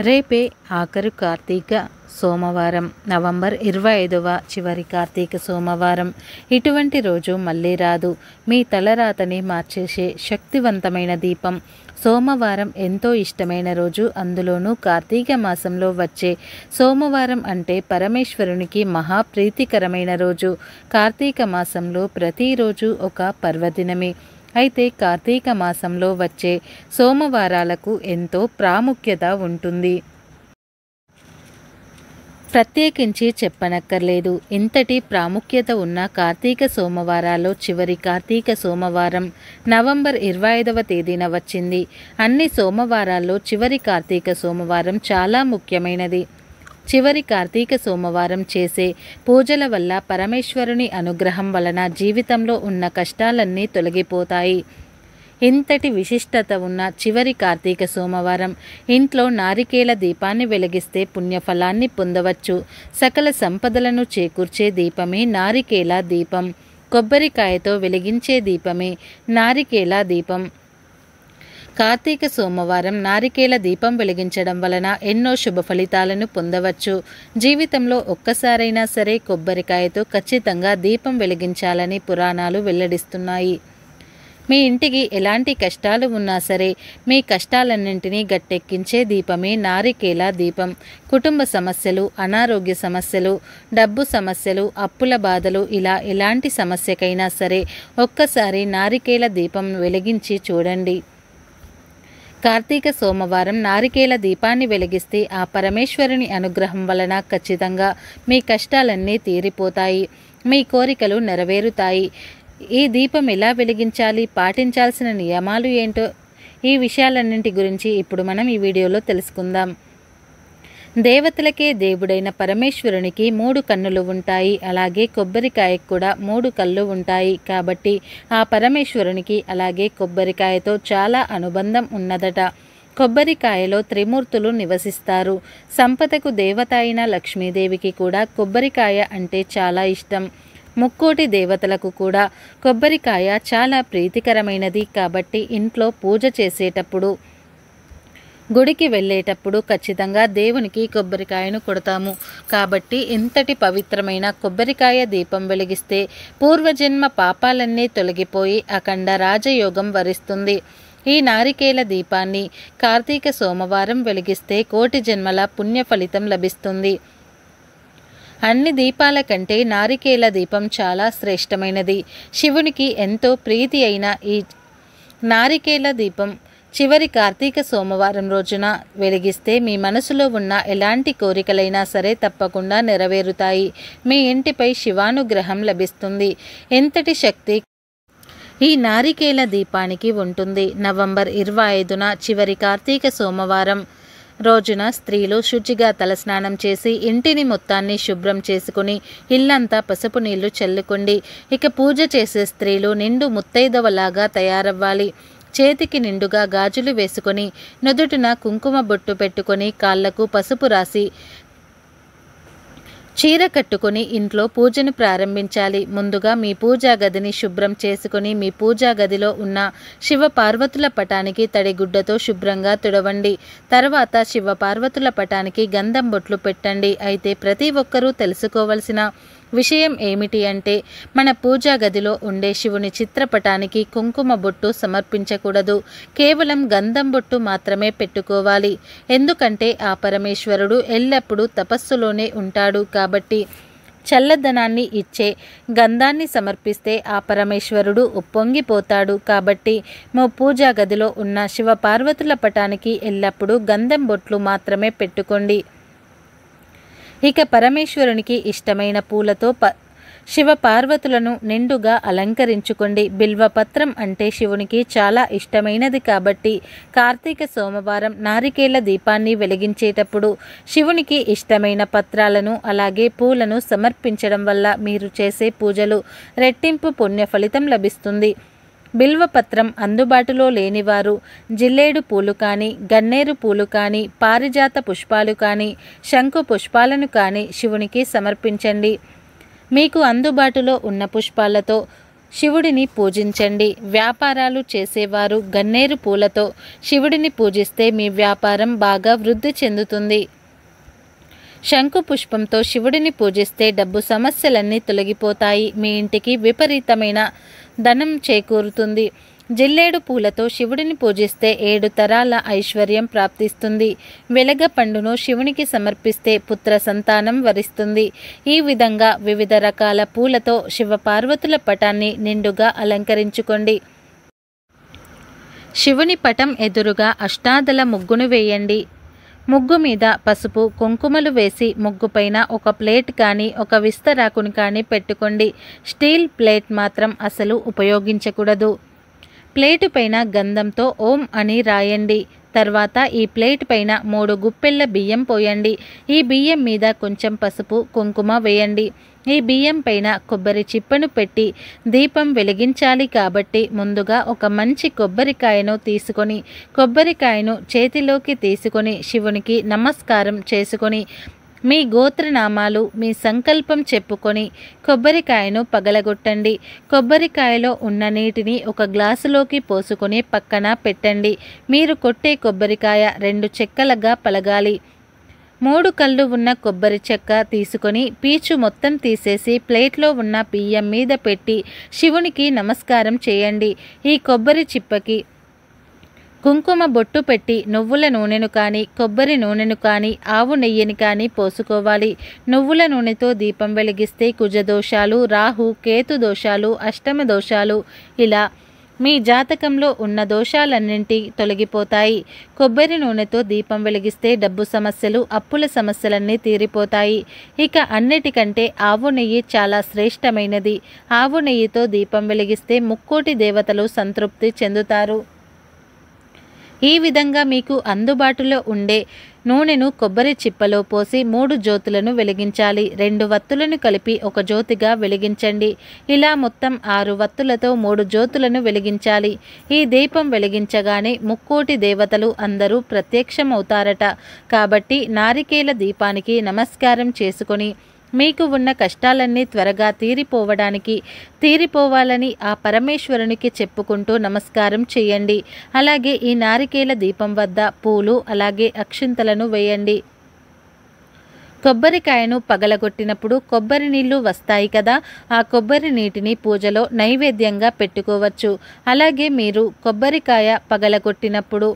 రేపే ఆఖరు కార్తీక సోమవారం, నవంబర్ 25వ చివరి కార్తీక సోమవారం. ఇటువంటి రోజు మళ్ళీ రాదు. మీ తలరాతని మార్చేసే శక్తివంతమైన దీపం. సోమవారం ఎంతో ఇష్టమైన రోజు, అందులోనూ కార్తీక మాసంలో వచ్చే సోమవారం అంటే పరమేశ్వరునికి మహాప్రీతికరమైన రోజు. కార్తీక మాసంలో ప్రతిరోజు ఒక పర్వదినమే. అయితే కార్తీక మాసంలో వచ్చే సోమవారాలకు ఎంతో ప్రాముఖ్యత ఉంటుంది. ప్రత్యేకించి చెప్పనక్కర్లేదు. ఇంతటి ప్రాముఖ్యత ఉన్న కార్తీక సోమవారాల్లో చివరి కార్తీక సోమవారం నవంబర్ 25వ తేదీన వచ్చింది. అన్ని సోమవారాల్లో చివరి కార్తీక సోమవారం చాలా ముఖ్యమైనది. చివరి కార్తీక సోమవారం చేసే పూజల వల్ల పరమేశ్వరుని అనుగ్రహం వలన జీవితంలో ఉన్న కష్టాలన్నీ తొలగిపోతాయి. ఇంతటి విశిష్టత ఉన్న చివరి కార్తీక సోమవారం ఇంట్లో నారికేల దీపాన్ని వెలిగిస్తే పుణ్యఫలాన్ని పొందవచ్చు. సకల సంపదలను చేకూర్చే దీపమే నారికేల దీపం. కొబ్బరికాయతో వెలిగించే దీపమే నారికేల దీపం. కార్తీక సోమవారం నారికేల దీపం వెలిగించడం వలన ఎన్నో శుభ ఫలితాలను పొందవచ్చు. జీవితంలో ఒక్కసారైనా సరే కొబ్బరికాయతో ఖచ్చితంగా దీపం వెలిగించాలని పురాణాలు వెల్లడిస్తున్నాయి. మీ ఇంటికి ఎలాంటి కష్టాలు ఉన్నా సరే మీ కష్టాలన్నింటినీ గట్టెక్కించే దీపమే నారికేల దీపం. కుటుంబ సమస్యలు, అనారోగ్య సమస్యలు, డబ్బు సమస్యలు, అప్పుల బాధలు, ఇలా ఎలాంటి సమస్యకైనా సరే ఒక్కసారి నారికేల దీపం వెలిగించి చూడండి. కార్తీక సోమవారం నారికేల దీపాన్ని వెలిగిస్తే ఆ పరమేశ్వరుని అనుగ్రహం వలన ఖచ్చితంగా మీ కష్టాలన్నీ తీరిపోతాయి, మీ కోరికలు నెరవేరుతాయి. ఈ దీపం ఎలా వెలిగించాలి, పాటించాల్సిన నియమాలు ఏంటో, ఈ విషయాలన్నింటి గురించి ఇప్పుడు మనం ఈ వీడియోలో తెలుసుకుందాం. దేవతలకే దేవుడైన పరమేశ్వరునికి 3 కన్నులు ఉంటాయి. అలాగే కొబ్బరికాయకు కూడా 3 కళ్ళు ఉంటాయి. కాబట్టి ఆ పరమేశ్వరునికి అలాగే కొబ్బరికాయతో చాలా అనుబంధం ఉన్నదట. కొబ్బరికాయలో త్రిమూర్తులు నివసిస్తారు. సంపదకు దేవత అయిన లక్ష్మీదేవికి కూడా కొబ్బరికాయ అంటే చాలా ఇష్టం. ముక్కోటి దేవతలకు కూడా కొబ్బరికాయ చాలా ప్రీతికరమైనది. కాబట్టి ఇంట్లో పూజ చేసేటప్పుడు, గుడికి వెళ్ళేటప్పుడు ఖచ్చితంగా దేవునికి కొబ్బరికాయను కొడతాము. కాబట్టి ఇంతటి పవిత్రమైన కొబ్బరికాయ దీపం వెలిగిస్తే పూర్వజన్మ పాపాలన్నీ తొలగిపోయి అఖండ రాజయోగం వరిస్తుంది. ఈ నారికేల దీపాన్ని కార్తీక సోమవారం వెలిగిస్తే కోటి జన్మల పుణ్య ఫలితం లభిస్తుంది. అన్ని దీపాల కంటే నారికేల దీపం చాలా శ్రేష్టమైనది. శివునికి ఎంతో ప్రీతి అయిన ఈ నారికేల దీపం చివరి కార్తీక సోమవారం రోజున వెలిగిస్తే మీ మనసులో ఉన్న ఎలాంటి కోరికలైనా సరే తప్పకుండా నెరవేరుతాయి. మీ ఇంటిపై శివానుగ్రహం లభిస్తుంది. ఎంతటి శక్తి ఈ నారికేల దీపానికి ఉంటుంది. నవంబర్ 25న చివరి కార్తీక సోమవారం రోజున స్త్రీలు శుచిగా తలస్నానం చేసి ఇంటిని మొత్తాన్ని శుభ్రం చేసుకుని ఇల్లంతా పసుపు నీళ్లు చల్లుకోండి. ఇక పూజ చేసే స్త్రీలు నిండు ముత్తైదవలాగా తయారవ్వాలి. చేతికి నిండుగా గాజులు వేసుకొని, నుదుటిన కుంకుమ బొట్టు పెట్టుకొని, కాళ్లకు పసుపు రాసి, చీర కట్టుకొని ఇంట్లో పూజను ప్రారంభించాలి. ముందుగా మీ పూజా గదిని శుభ్రం చేసుకుని మీ పూజా గదిలో ఉన్న శివ పార్వతుల పటానికి తడిగుడ్డతో శుభ్రంగా తుడవండి. తర్వాత శివ పార్వతుల పటానికి గంధం బొట్లు పెట్టండి. అయితే ప్రతి ఒక్కరూ తెలుసుకోవలసిన విషయం ఏమిటి అంటే, మన పూజా గదిలో ఉండే శివుని చిత్రపటానికి కుంకుమ బొట్టు సమర్పించకూడదు. కేవలం గంధం బొట్టు మాత్రమే పెట్టుకోవాలి. ఎందుకంటే ఆ పరమేశ్వరుడు ఎల్లప్పుడూ తపస్సులోనే ఉంటాడు. కాబట్టి చల్లదనాన్ని ఇచ్చే గంధాన్ని సమర్పిస్తే ఆ పరమేశ్వరుడు ఉప్పొంగిపోతాడు. కాబట్టి మా పూజా గదిలో ఉన్న శివ పార్వతుల పటానికి ఎల్లప్పుడూ గంధం బొట్లు మాత్రమే పెట్టుకోండి. ఇక పరమేశ్వరునికి ఇష్టమైన పూలతో శివ పార్వతులను నిండుగా అలంకరించుకోండి. బిల్వపత్రం అంటే శివునికి చాలా ఇష్టమైనది. కాబట్టి కార్తీక సోమవారం నారికేల దీపాన్ని వెలిగించేటప్పుడు శివునికి ఇష్టమైన పత్రాలను అలాగే పూలను సమర్పించడం వల్ల మీరు చేసే పూజలు రెట్టింపు పుణ్య ఫలితం లభిస్తుంది. బిల్వపత్రం అందుబాటులో లేనివారు జిల్లేడు పూలు కానీ, గన్నేరు పూలు కానీ, పారిజాత పుష్పాలు కానీ, శంకు పుష్పాలను కానీ శివునికి సమర్పించండి. మీకు అందుబాటులో ఉన్న పుష్పాలతో శివుడిని పూజించండి. వ్యాపారాలు చేసేవారు గన్నేరు పూలతో శివుడిని పూజిస్తే మీ వ్యాపారం బాగా వృద్ధి చెందుతుంది. శంకు పుష్పంతో శివుడిని పూజిస్తే డబ్బు సమస్యలన్నీ తొలగిపోతాయి. మీ ఇంటికి విపరీతమైన ధనం చేకూరుతుంది. జిల్లేడు పూలతో శివుడిని పూజిస్తే 7 తరాల ఐశ్వర్యం ప్రాప్తిస్తుంది. వెలగ పండును శివునికి సమర్పిస్తే పుత్ర సంతానం వరిస్తుంది. ఈ విధంగా వివిధ రకాల పూలతో శివపార్వతుల పటాన్ని నిండుగా అలంకరించుకోండి. శివుని పటం ఎదురుగా అష్టాదళ ముగ్గును వేయండి. ముగ్గు మీద పసుపు కుంకుమలు వేసి ముగ్గుపైన ఒక ప్లేట్ కానీ ఒక విస్తరాకుని కానీ పెట్టుకోండి. స్టీల్ ప్లేట్ మాత్రం అసలు ఉపయోగించకూడదు. ప్లేటు పైన గంధంతో ఓం అని రాయండి. తర్వాత ఈ ప్లేట్ పైన 3 గుప్పెళ్ళ బియ్యం పోయండి. ఈ బియ్యం మీద కొంచెం పసుపు కుంకుమ వేయండి. ఈ బియ్యం పైన కొబ్బరి చిప్పను పెట్టి దీపం వెలిగించాలి కాబట్టి ముందుగా ఒక మంచి కొబ్బరికాయను తీసుకొని కొబ్బరికాయను చేతిలోకి తీసుకొని శివునికి నమస్కారం చేసుకొని మీ గోత్రనామాలు మీ సంకల్పం చెప్పుకొని కొబ్బరికాయను పగలగొట్టండి. కొబ్బరికాయలో ఉన్న నీటిని ఒక గ్లాసులోకి పోసుకొని పక్కన పెట్టండి. మీరు కొట్టే కొబ్బరికాయ 2 చెక్కలుగా పలగాలి. 3 కళ్ళు ఉన్న కొబ్బరి చెక్క తీసుకొని పీచు మొత్తం తీసేసి ప్లేట్లో ఉన్న బియ్యం మీద పెట్టి శివునికి నమస్కారం చేయండి. ఈ కొబ్బరి చిప్పకి కుంకుమ బొట్టు పెట్టి నువ్వుల నూనెను కానీ కొబ్బరి నూనెను కానీ ఆవు నెయ్యిని కానీ పోసుకోవాలి. నువ్వుల నూనెతో దీపం వెలిగిస్తే కుజదోషాలు, రాహు కేతు దోషాలు, అష్టమ దోషాలు ఇలా మీ జాతకంలో ఉన్న దోషాలన్నింటి తొలగిపోతాయి. కొబ్బరి నూనెతో దీపం వెలిగిస్తే డబ్బు సమస్యలు, అప్పుల సమస్యలన్నీ తీరిపోతాయి. ఇక అన్నిటికంటే ఆవు నెయ్యి చాలా శ్రేష్టమైనది. ఆవు నెయ్యితో దీపం వెలిగిస్తే ముక్కోటి దేవతలు సంతృప్తి చెందుతారు. ఈ విధంగా మీకు అందుబాటులో ఉండే నూనెను కొబ్బరి చిప్పలో పోసి 3 జ్యోతులను వెలిగించాలి. 2 వత్తులను కలిపి ఒక జ్యోతిగా వెలిగించండి. ఇలా మొత్తం 6 వత్తులతో 3 జ్యోతులను వెలిగించాలి. ఈ దీపం వెలిగించగానే ముక్కోటి దేవతలు అందరూ ప్రత్యక్షమవుతారట. కాబట్టి నారికేల దీపానికి నమస్కారం చేసుకొని మీకు ఉన్న కష్టాలన్నీ త్వరగా తీరిపోవాలని ఆ పరమేశ్వరునికి చెప్పుకుంటూ నమస్కారం చేయండి. అలాగే ఈ నారికేల దీపం వద్ద పూలు అలాగే అక్షింతలను వేయండి. కొబ్బరికాయను పగలగొట్టినప్పుడు కొబ్బరి నీళ్లు వస్తాయి కదా, ఆ కొబ్బరి నీటిని పూజలో నైవేద్యంగా పెట్టుకోవచ్చు. అలాగే మీరు కొబ్బరికాయ పగలగొట్టినప్పుడు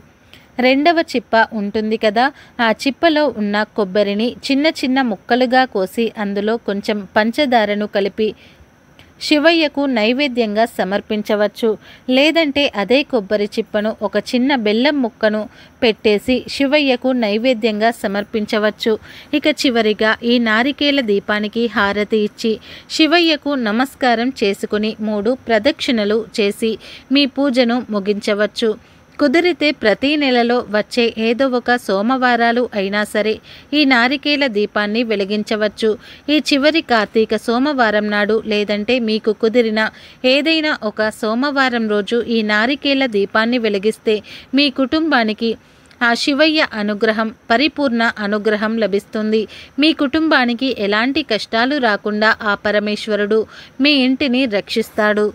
2వ చిప్ప ఉంటుంది కదా, ఆ చిప్పలో ఉన్న కొబ్బరిని చిన్న చిన్న ముక్కలుగా కోసి అందులో కొంచెం పంచదారను కలిపి శివయ్యకు నైవేద్యంగా సమర్పించవచ్చు. లేదంటే అదే కొబ్బరి చిప్పను ఒక చిన్న బెల్లం ముక్కను పెట్టేసి శివయ్యకు నైవేద్యంగా సమర్పించవచ్చు. ఇక చివరిగా ఈ నారికేల దీపానికి హారతి ఇచ్చి శివయ్యకు నమస్కారం చేసుకుని 3 ప్రదక్షిణలు చేసి మీ పూజను ముగించవచ్చు. కుదిరితే ప్రతి నెలలో వచ్చే ఏదో ఒక సోమవారాలు అయినా సరే ఈ నారికేల దీపాన్ని వెలిగించవచ్చు. ఈ చివరి కార్తీక సోమవారం నాడు లేదంటే మీకు కుదిరిన ఏదైనా ఒక సోమవారం రోజు ఈ నారికేల దీపాన్ని వెలిగిస్తే మీ కుటుంబానికి ఆ శివయ్య అనుగ్రహం, పరిపూర్ణ అనుగ్రహం లభిస్తుంది. మీ కుటుంబానికి ఎలాంటి కష్టాలు రాకుండా ఆ పరమేశ్వరుడు మీ ఇంటిని రక్షిస్తాడు.